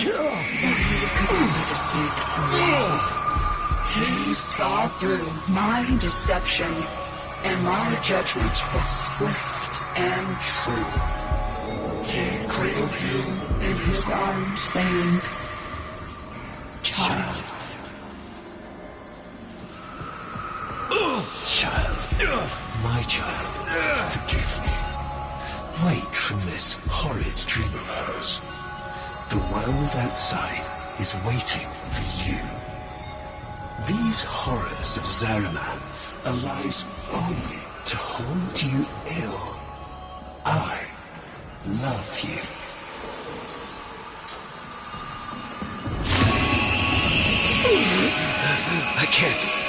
To save from me. He saw through my deception, and my judgment was swift and true. He cradled you in his arms, saying, "Child." Child. My child. Forgive me. Wake from this horrid dream of hers. The world outside is waiting for you. These horrors of Zariman are lies only to hold you ill. I love you. I can't.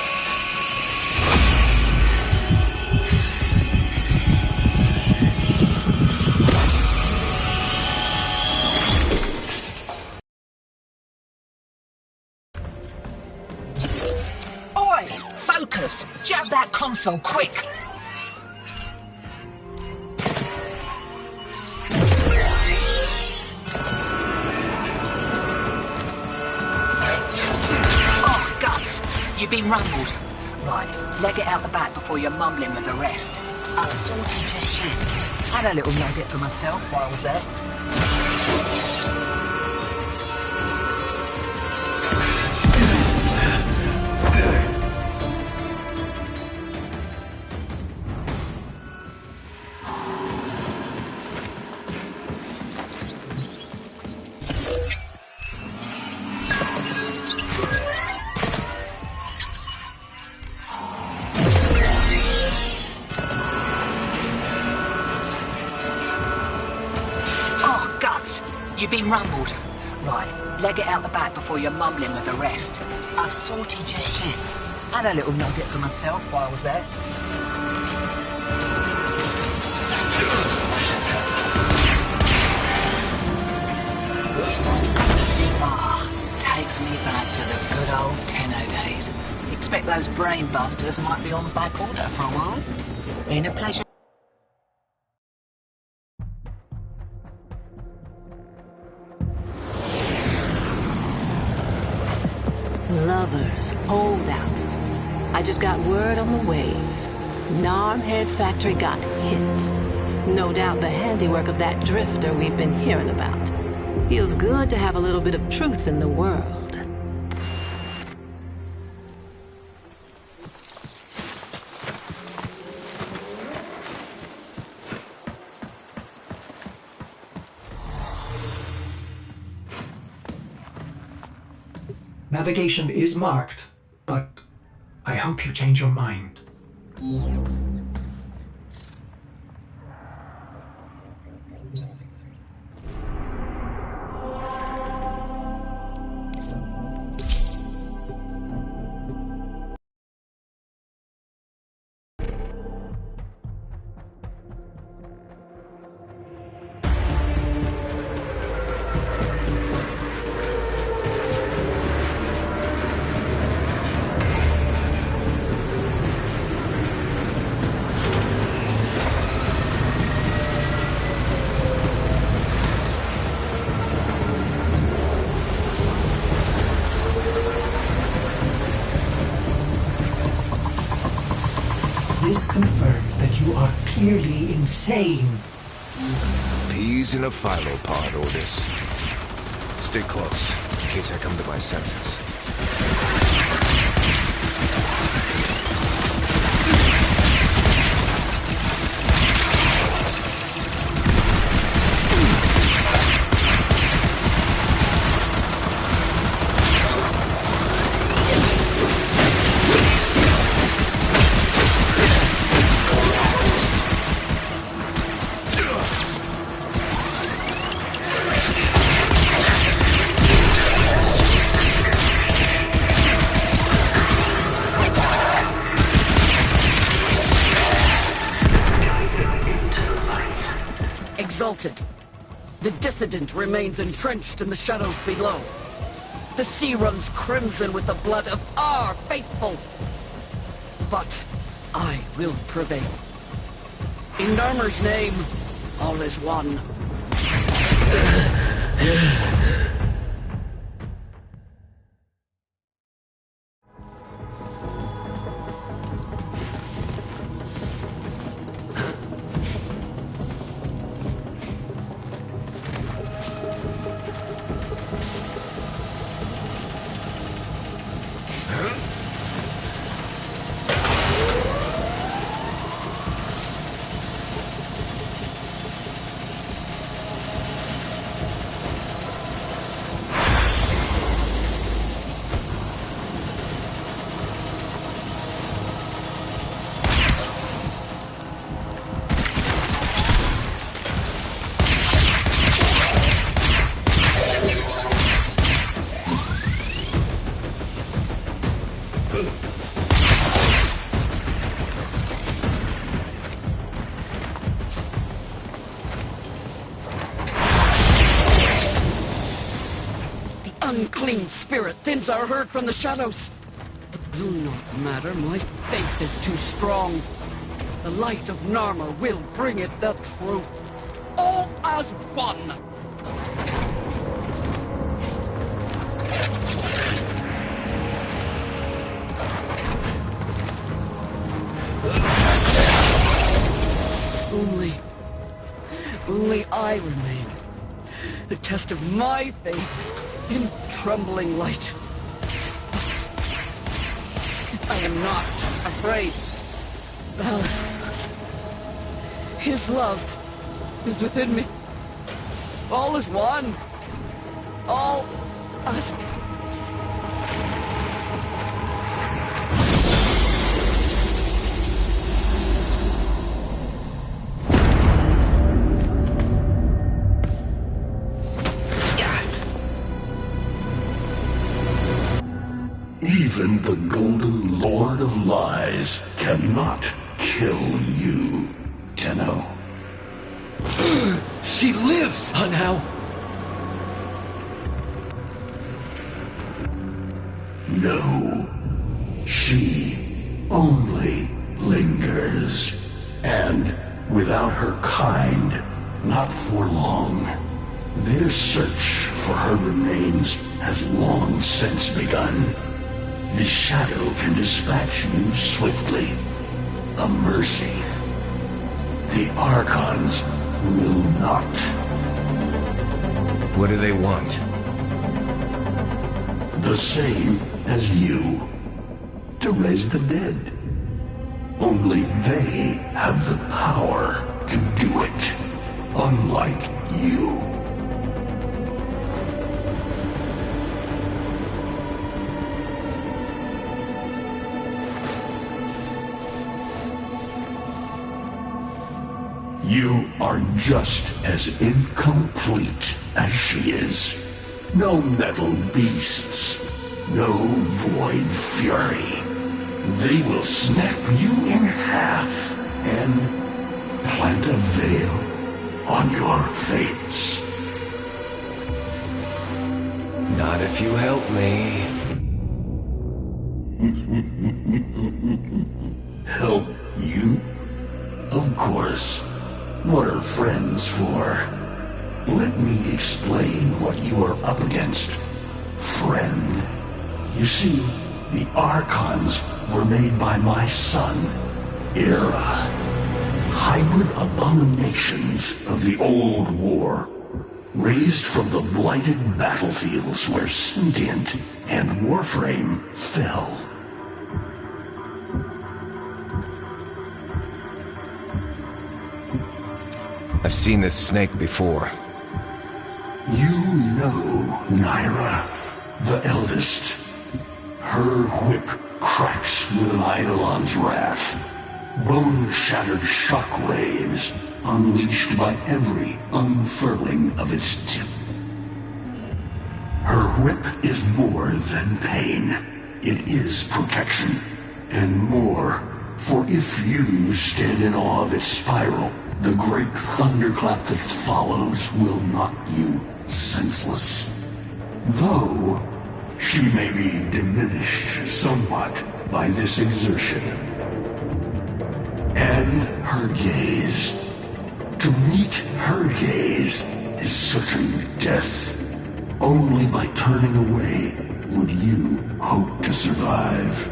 Focus! Jab that console, quick! Oh, guts! You've been rumbled. Right, leg it out the back before you're mumbling with the rest. I've sorted your shit. Had a little nugget for myself while I was there. You've been rumbled. Right, leg it out the back before you're mumbling with the rest. I've sorted your shit. Had a little nugget for myself while I was there. Takes me back to the good old Tenno days. Expect those brain busters might be on back order for a while. Been a pleasure. Lovers, holdouts. I just got word on the wave. Narmhead Factory got hit. No doubt the handiwork of that drifter we've been hearing about. Feels good to have a little bit of truth in the world. Navigation is marked, but I hope you change your mind. This confirms that you are clearly insane. Peas in a phyllo pod, Ordis. Stay close, in case I come to my senses. The dissident remains entrenched in the shadows below. The sea runs crimson with the blood of our faithful. But I will prevail. In Narmer's name, all is one. unclean spirit thins our herd from the shadows. It will not matter, my faith is too strong. The light of Narmer will bring it the truth. All as one! Only I remain. The test of my faith in trembling light. I am not afraid. Balance. His love is within me. All is one. All as Even the Golden Lord of Lies cannot kill you, Tenno. She lives somehow. No. She only lingers. And without her kind, not for long. Their search for her remains has long since begun. The shadow can dispatch you swiftly. A mercy. The Archons will not. What do they want? The same as you. To raise the dead. Only they have the power to do it. Unlike you. You are just as incomplete as she is. No metal beasts, no void fury. They will snap you in half and plant a veil on your face. Not if you help me. Help you? Of course. What are friends for? Let me explain what you are up against, friend. You see, the Archons were made by my son, Era. Hybrid abominations of the old war, raised from the blighted battlefields where Sentient and Warframe fell. I've seen this snake before. You know Naira, the eldest. Her whip cracks with an Eidolon's wrath. Bone-shattered shockwaves unleashed by every unfurling of its tip. Her whip is more than pain. It is protection. And more, for if you stand in awe of its spiral, the great thunderclap that follows will knock you senseless. Though, she may be diminished somewhat by this exertion. And her gaze. To meet her gaze is certain death. Only by turning away would you hope to survive.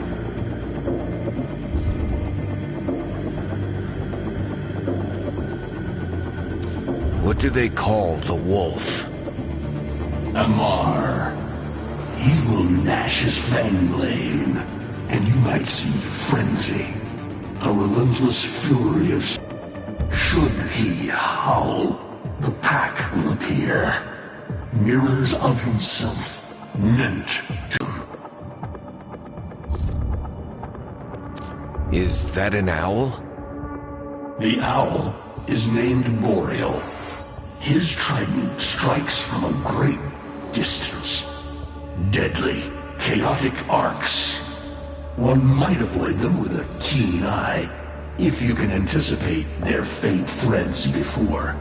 What do they call the wolf? Amar. He will gnash his fang blade, and you might see frenzy. A relentless fury of... Should he howl, the pack will appear. Mirrors of himself, meant to... Is that an owl? The owl is named Boreal. His trident strikes from a great distance. Deadly, chaotic arcs. One might avoid them with a keen eye, if you can anticipate their faint threads before.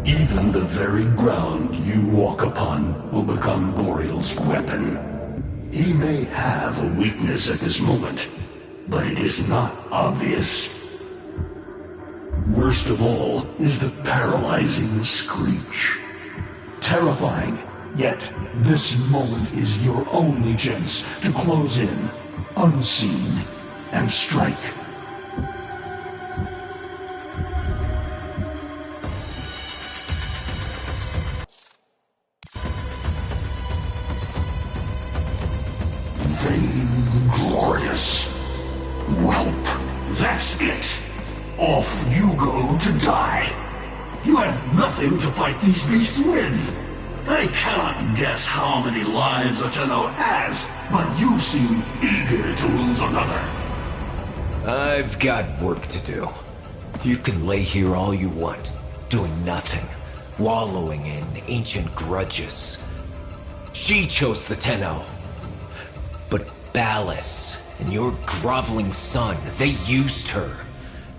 Even the very ground you walk upon will become Boreal's weapon. He may have a weakness at this moment, but it is not obvious. Worst of all is the paralyzing screech. Terrifying, yet this moment is your only chance to close in, unseen, and strike. Vainglorious. Whelp, that's it. Off you go to die. You have nothing to fight these beasts with. I cannot guess how many lives a Tenno has, but you seem eager to lose another. I've got work to do. You can lay here all you want, doing nothing, wallowing in ancient grudges. She chose the Tenno. But Ballas and your groveling son, they used her.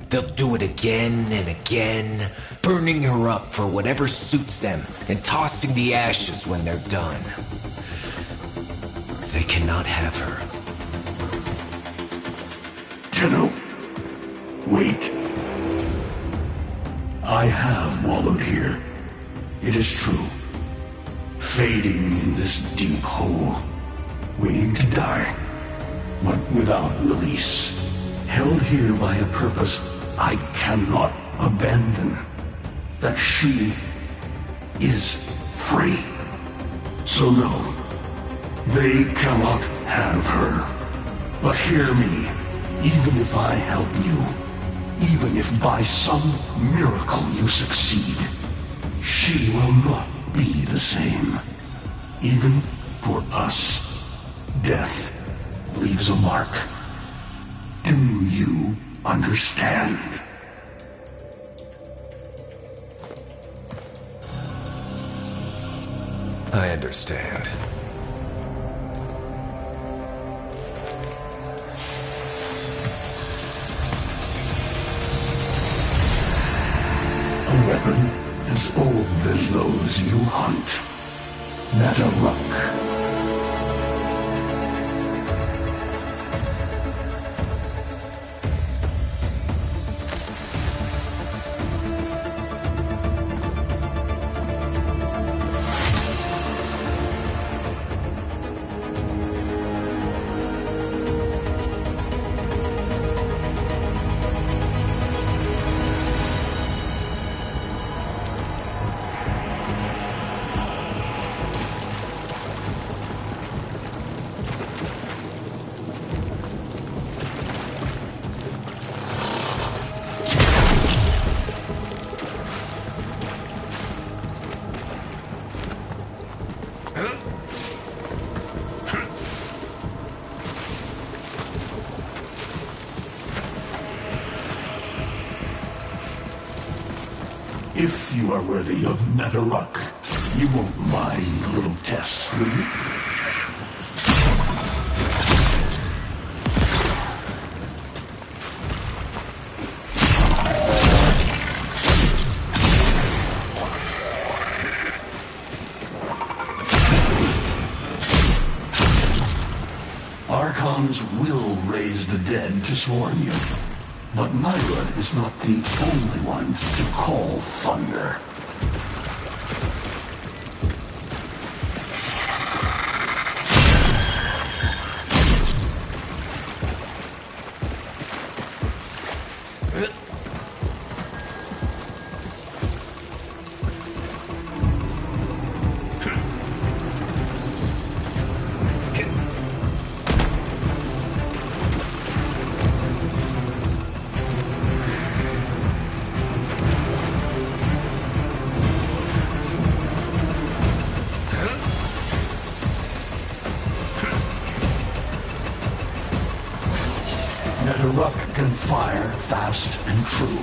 They'll do it again and again, burning her up for whatever suits them and tossing the ashes when they're done. They cannot have her. Tenno, wait. I have wallowed here. It is true. Fading in this deep hole, waiting to die, but without release. Held here by a purpose I cannot abandon. That she is free. So no, they cannot have her. But hear me, even if I help you, even if by some miracle you succeed, she will not be the same. Even for us, death leaves a mark. Do you understand? I understand. A weapon as old as those you hunt. Nataruk. If you are worthy of Nataruk, you won't mind a little test, will you? Archons will raise the dead to swarm you. But Myra is not the only one to call thunder. Nataruk can fire fast and true,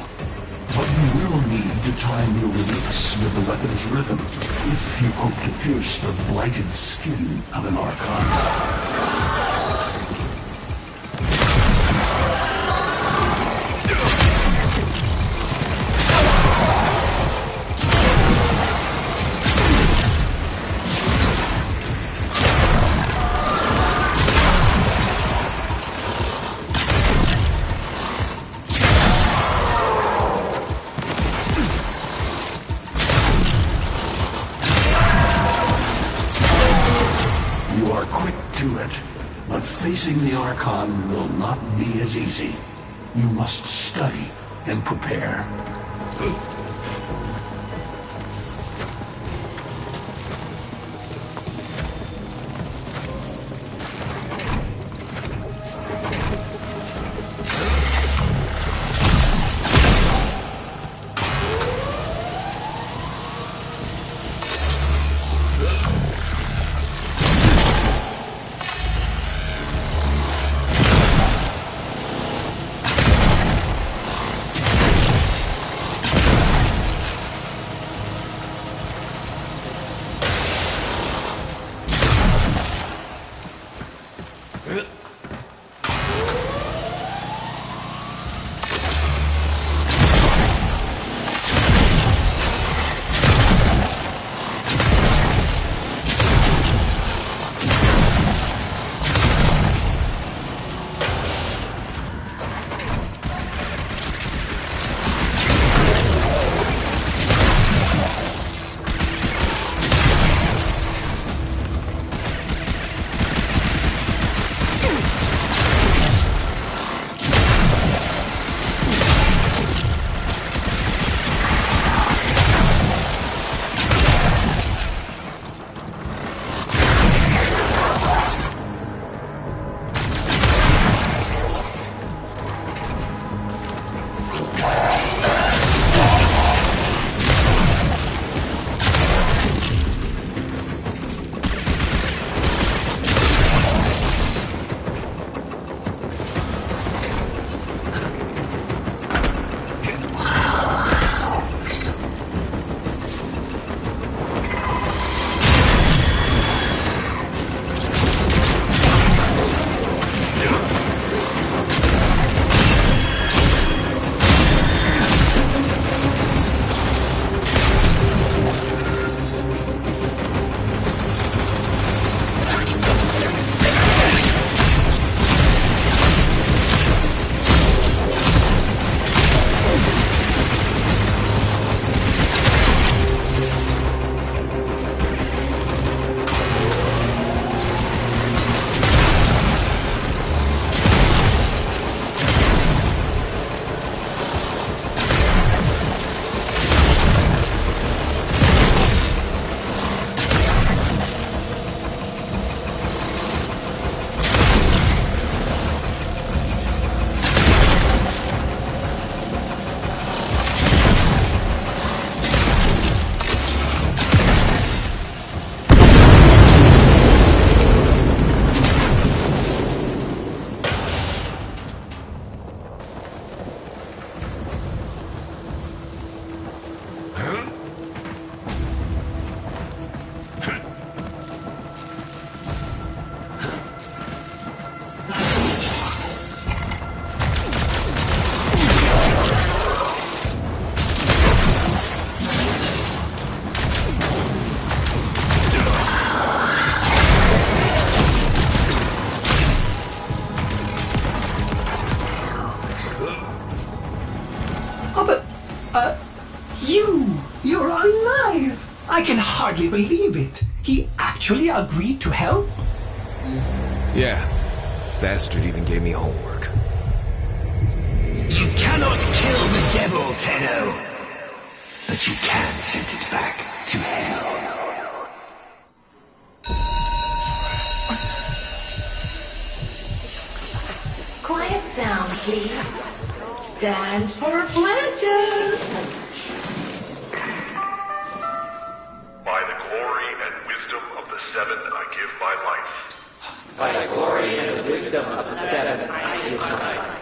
but you will need to time your release with the weapon's rhythm if you hope to pierce the blighted skin of an Archon. do it. But facing the Archon will not be as easy. You must study and prepare. You're alive! I can hardly believe it. He actually agreed to help? Yeah. Bastard even gave me homework. You cannot kill the devil, Tenno. But you can send it back to hell. Quiet down, please. Stand for pledges. By the glory and wisdom of the Seven, I give my life. By the glory and the wisdom of the Seven, I give my life.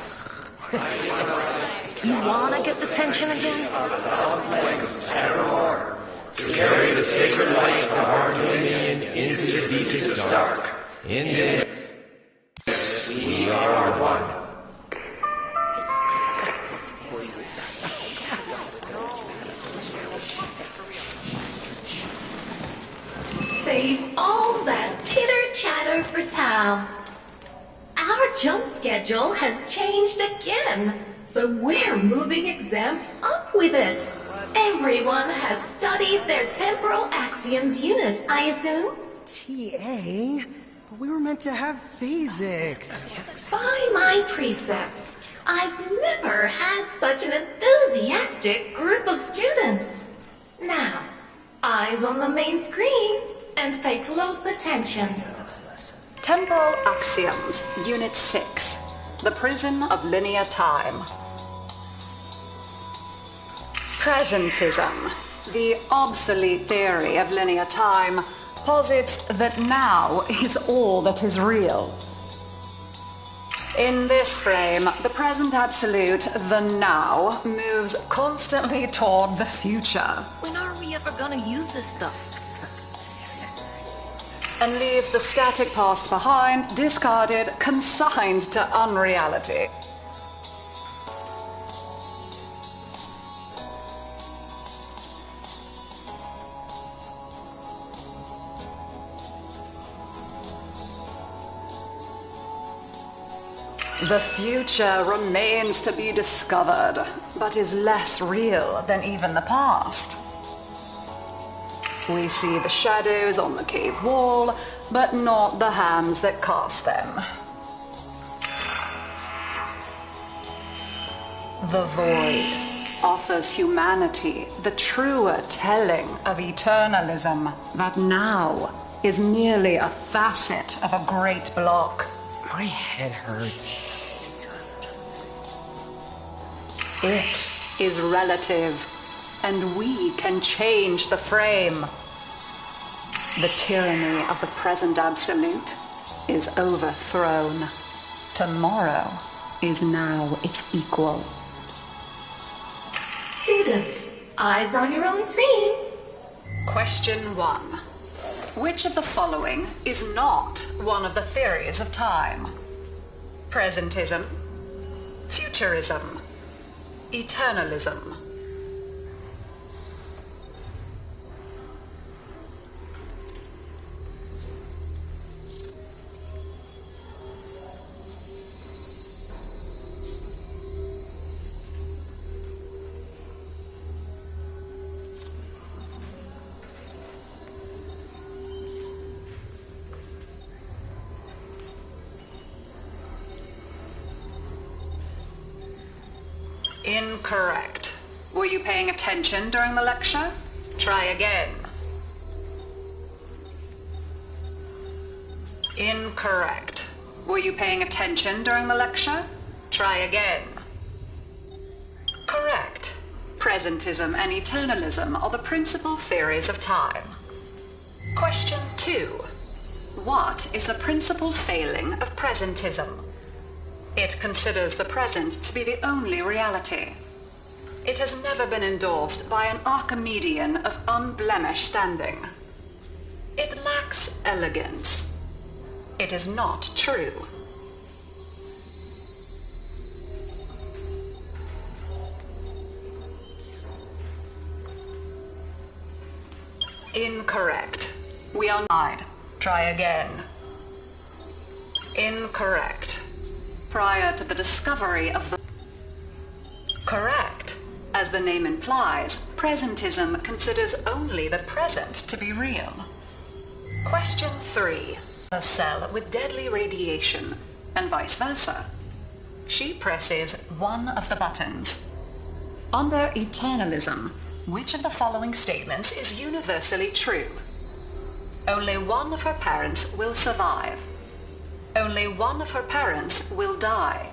You wanna get the tension again? Evermore, to carry the sacred light of our dominion into the deepest dark. In this, we are one. Save all that chitter-chatter for Tao. Our jump schedule has changed again, so we're moving exams up with it. Everyone has studied their temporal axioms unit, I assume? TA? We were meant to have physics. By my precepts, I've never had such an enthusiastic group of students. Now, eyes on the main screen and pay close attention. Temporal Axioms, Unit 6. The Prison of Linear Time. Presentism, the obsolete theory of linear time, posits that now is all that is real. In this frame, the present absolute, the now, moves constantly toward the future. When are we ever gonna use this stuff? And leaves the static past behind, discarded, consigned to unreality. The future remains to be discovered, but is less real than even the past. We see the shadows on the cave wall, but not the hands that cast them. The void offers humanity the truer telling of eternalism, that now is merely a facet of a great block. My head hurts. It is relative, and we can change the frame. The tyranny of the present absolute is overthrown. Tomorrow is now its equal. Students, eyes on your own screen. Question 1. Which of the following is not one of the theories of time? Presentism, futurism, eternalism. Incorrect. Were you paying attention during the lecture? Try again. Incorrect. Were you paying attention during the lecture? Try again. Correct. Presentism and eternalism are the principal theories of time. Question 2. What is the principal failing of presentism? It considers the present to be the only reality. It has never been endorsed by an Archimedean of unblemished standing. It lacks elegance. It is not true. Incorrect. We are denied. Try again. Incorrect. Prior to the discovery of the... Correct. As the name implies, presentism considers only the present to be real. Question 3. A cell with deadly radiation, and vice versa. She presses one of the buttons. Under eternalism, which of the following statements is universally true? Only one of her parents will survive. Only one of her parents will die.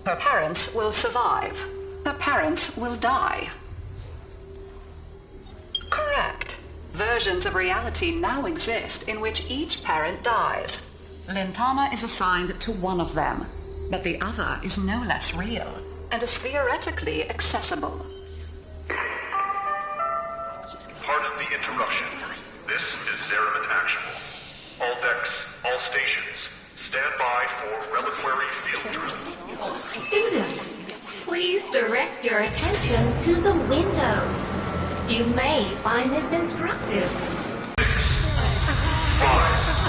Her parents will survive. Her parents will die. Correct. Versions of reality now exist in which each parent dies. Lintana is assigned to one of them, but the other is no less real and is theoretically accessible. Pardon the interruption. This is Zeraman Actual. All decks, all stations, stand by for reliquary field drill. Students, please direct your attention to the windows. You may find this instructive. 5,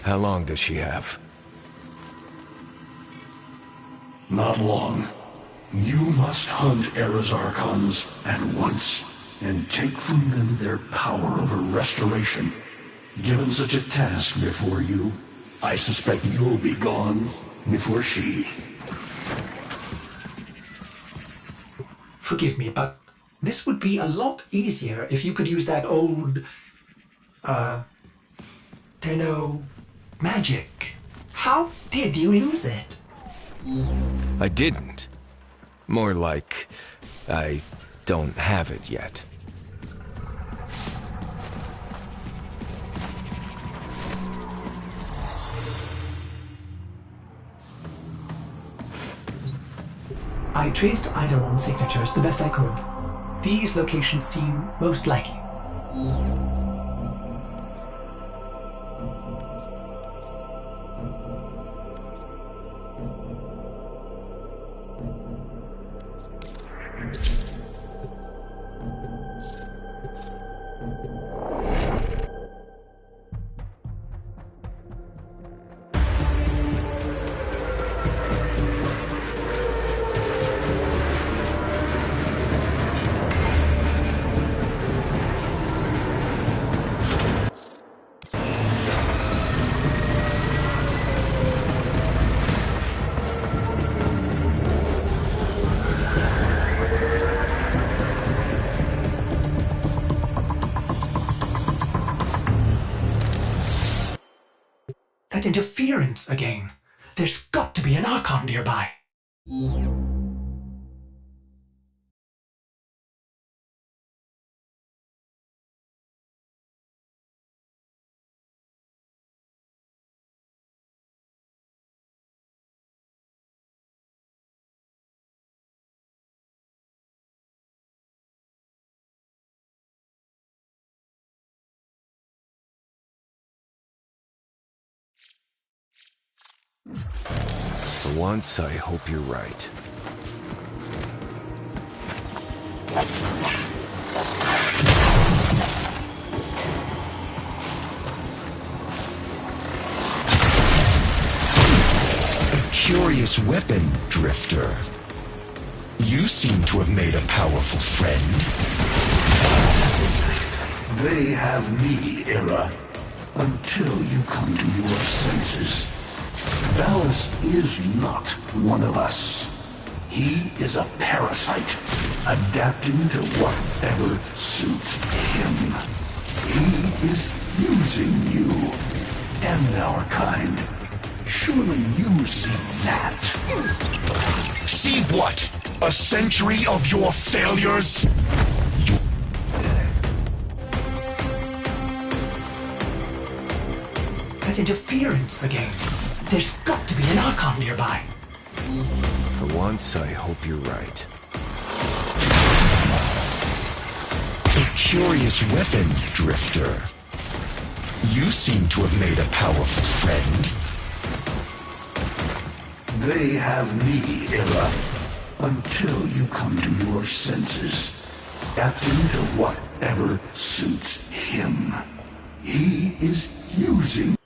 How long does she have? Not long. You must hunt Era's Archons at once, and take from them their power over restoration. Given such a task before you, I suspect you'll be gone before she. Forgive me, but this would be a lot easier if you could use that old, Tenno magic. How did you lose it? I didn't. More like, I don't have it yet. I traced Eidolon signatures the best I could. These locations seem most likely. That interference again. There's got to be an Archon nearby. For once, I hope you're right. A curious weapon, Drifter. You seem to have made a powerful friend. They have me, Era, until you come to your senses. Valis is not one of us. He is a parasite, adapting to whatever suits him. He is using you and our kind. Surely you see that. See what? A century of your failures? That interference again. There's got to be an Archon nearby. For once, I hope you're right. A curious weapon, Drifter. You seem to have made a powerful friend. They have me, Era, until you come to your senses, adapting to whatever suits him. He is using